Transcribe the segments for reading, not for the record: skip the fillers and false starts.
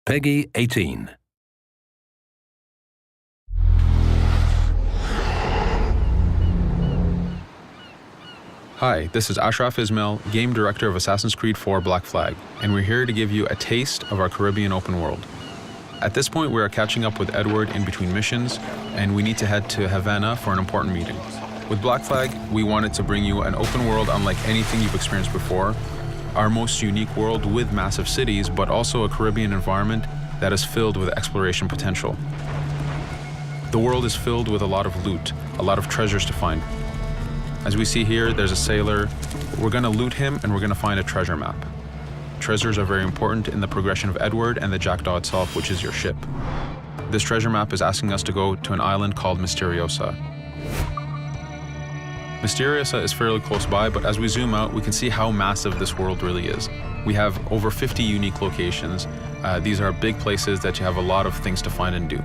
Peggy 18. Hi, this is Ashraf Ismail, Game Director of Assassin's Creed 4 Black Flag, and we're here to give you a taste of our Caribbean open world. At this point, we are catching up with Edward in between missions, and we need to head to Havana for an important meeting. With Black Flag, we wanted to bring you an open world unlike anything you've experienced before, our most unique world with massive cities, but also a Caribbean environment that is filled with exploration potential. The world is filled with a lot of loot, a lot of treasures to find. As we see here, there's a sailor. We're going to loot him and we're going to find a treasure map. Treasures are very important in the progression of Edward and the Jackdaw itself, which is your ship. This treasure map is asking us to go to an island called Misteriosa. Misteriosa is fairly close by, but as we zoom out, we can see how massive this world really is. We have over 50 unique locations. These are big places that you have a lot of things to find and do.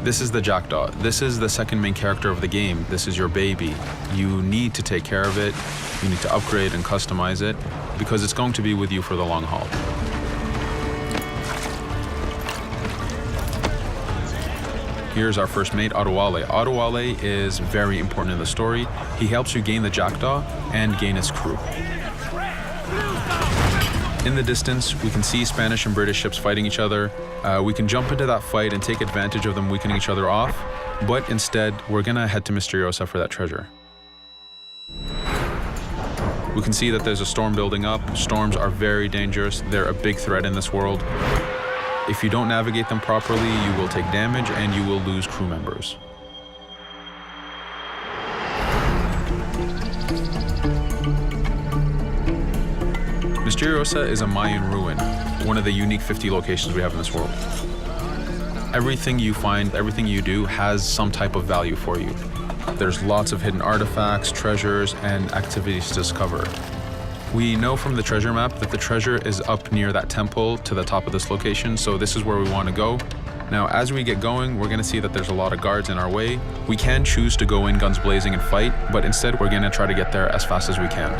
This is the Jackdaw. This is the second main character of the game. This is your baby. You need to take care of it. You need to upgrade and customize it because it's going to be with you for the long haul. Here's our first mate, Adewale. Adewale is very important in the story. He helps you gain the Jackdaw and gain its crew. In the distance, we can see Spanish and British ships fighting each other. We can jump into that fight and take advantage of them weakening each other off, but instead, we're gonna head to Misteriosa for that treasure. We can see that there's a storm building up. Storms are very dangerous. They're a big threat in this world. If you don't navigate them properly, you will take damage and you will lose crew members. Misteriosa is a Mayan ruin, one of the unique 50 locations we have in this world. Everything you find, everything you do has some type of value for you. There's lots of hidden artifacts, treasures, and activities to discover. We know from the treasure map that the treasure is up near that temple to the top of this location, so this is where we want to go. Now, as we get going, we're going to see that there's a lot of guards in our way. We can choose to go in guns blazing and fight, but instead we're going to try to get there as fast as we can.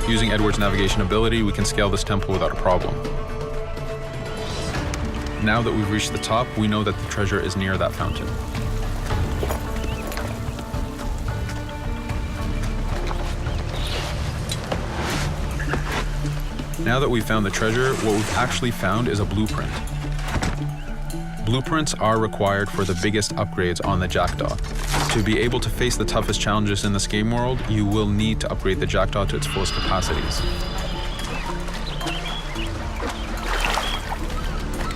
Using Edward's navigation ability, we can scale this temple without a problem. Now that we've reached the top, we know that the treasure is near that fountain. Now that we've found the treasure, what we've actually found is a blueprint. Blueprints are required for the biggest upgrades on the Jackdaw. To be able to face the toughest challenges in this game world, you will need to upgrade the Jackdaw to its fullest capacities.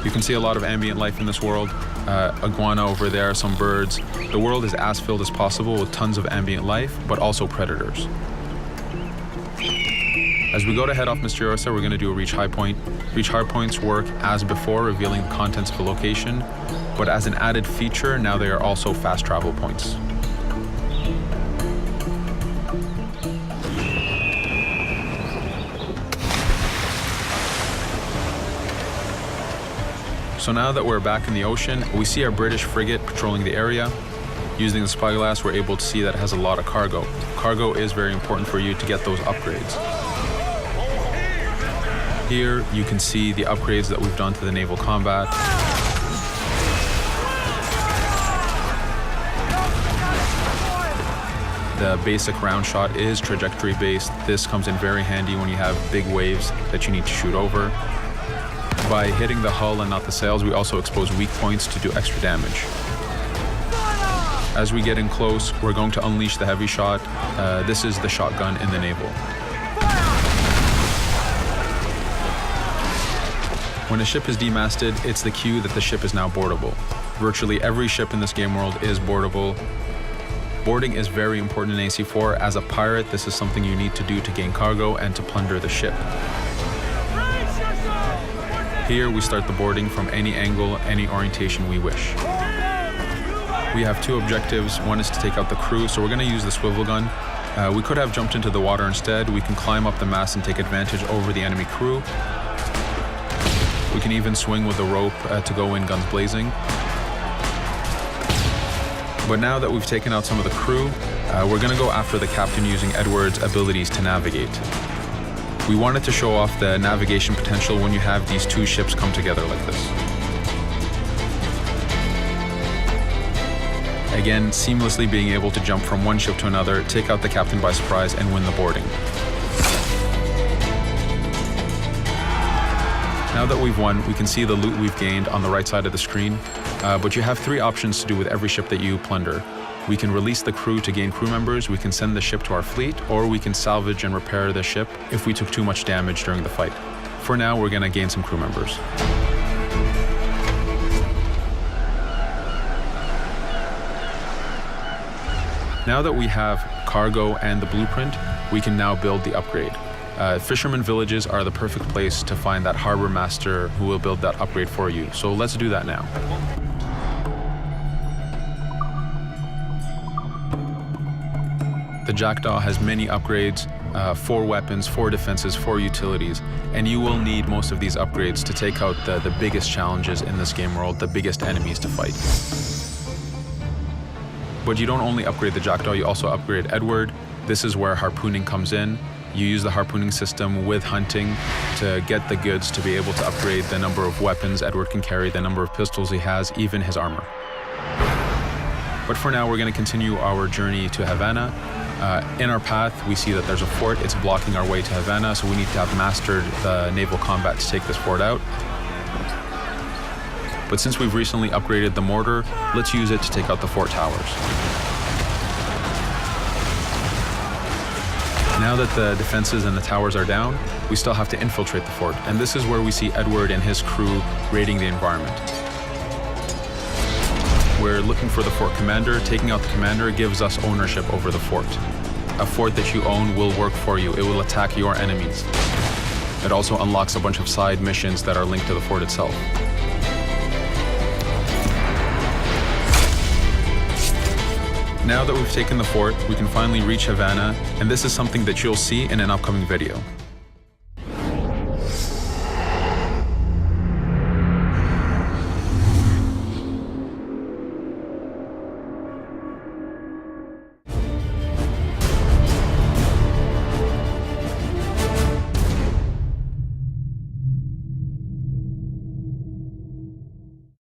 You can see a lot of ambient life in this world. Iguana over there, some birds. The world is as filled as possible with tons of ambient life, but also predators. As we go to head off Misteriosa, we're going to do a reach high point. Reach high points work as before, revealing the contents of a location, but as an added feature, now they are also fast travel points. So now that we're back in the ocean, we see our British frigate patrolling the area. Using the spyglass, we're able to see that it has a lot of cargo. Cargo is very important for you to get those upgrades. Here, you can see the upgrades that we've done to the naval combat. The basic round shot is trajectory based. This comes in very handy when you have big waves that you need to shoot over. By hitting the hull and not the sails, we also expose weak points to do extra damage. As we get in close, we're going to unleash the heavy shot. This is the shotgun in the naval. When a ship is demasted, it's the cue that the ship is now boardable. Virtually every ship in this game world is boardable. Boarding is very important in AC4. As a pirate, this is something you need to do to gain cargo and to plunder the ship. Here, we start the boarding from any angle, any orientation we wish. We have two objectives. One is to take out the crew, so we're going to use the swivel gun. We could have jumped into the water instead. We can climb up the mast and take advantage over the enemy crew. We can even swing with a rope to go in guns blazing. But now that we've taken out some of the crew, we're going to go after the captain using Edward's abilities to navigate. We wanted to show off the navigation potential when you have these two ships come together like this. Again, seamlessly being able to jump from one ship to another, take out the captain by surprise, and win the boarding. Now that we've won, we can see the loot we've gained on the right side of the screen, but you have three options to do with every ship that you plunder. We can release the crew to gain crew members, we can send the ship to our fleet, or we can salvage and repair the ship if we took too much damage during the fight. For now, we're going to gain some crew members. Now that we have cargo and the blueprint, we can now build the upgrade. Fisherman villages are the perfect place to find that harbor master who will build that upgrade for you. So let's do that now. The Jackdaw has many upgrades, 4 weapons, 4 defenses, 4 utilities, and you will need most of these upgrades to take out the biggest challenges in this game world, the biggest enemies to fight. But you don't only upgrade the Jackdaw, you also upgrade Edward. This is where harpooning comes in. You use the harpooning system with hunting to get the goods to be able to upgrade the number of weapons Edward can carry, the number of pistols he has, even his armor. But for now, we're going to continue our journey to Havana. In our path, we see that there's a fort. It's blocking our way to Havana, so we need to have mastered the naval combat to take this fort out. But since we've recently upgraded the mortar, let's use it to take out the fort towers. Now that the defenses and the towers are down, we still have to infiltrate the fort, and this is where we see Edward and his crew raiding the environment. We're looking for the fort commander. Taking out the commander gives us ownership over the fort. A fort that you own will work for you. It will attack your enemies. It also unlocks a bunch of side missions that are linked to the fort itself. Now that we've taken the fort, we can finally reach Havana, and this is something that you'll see in an upcoming video.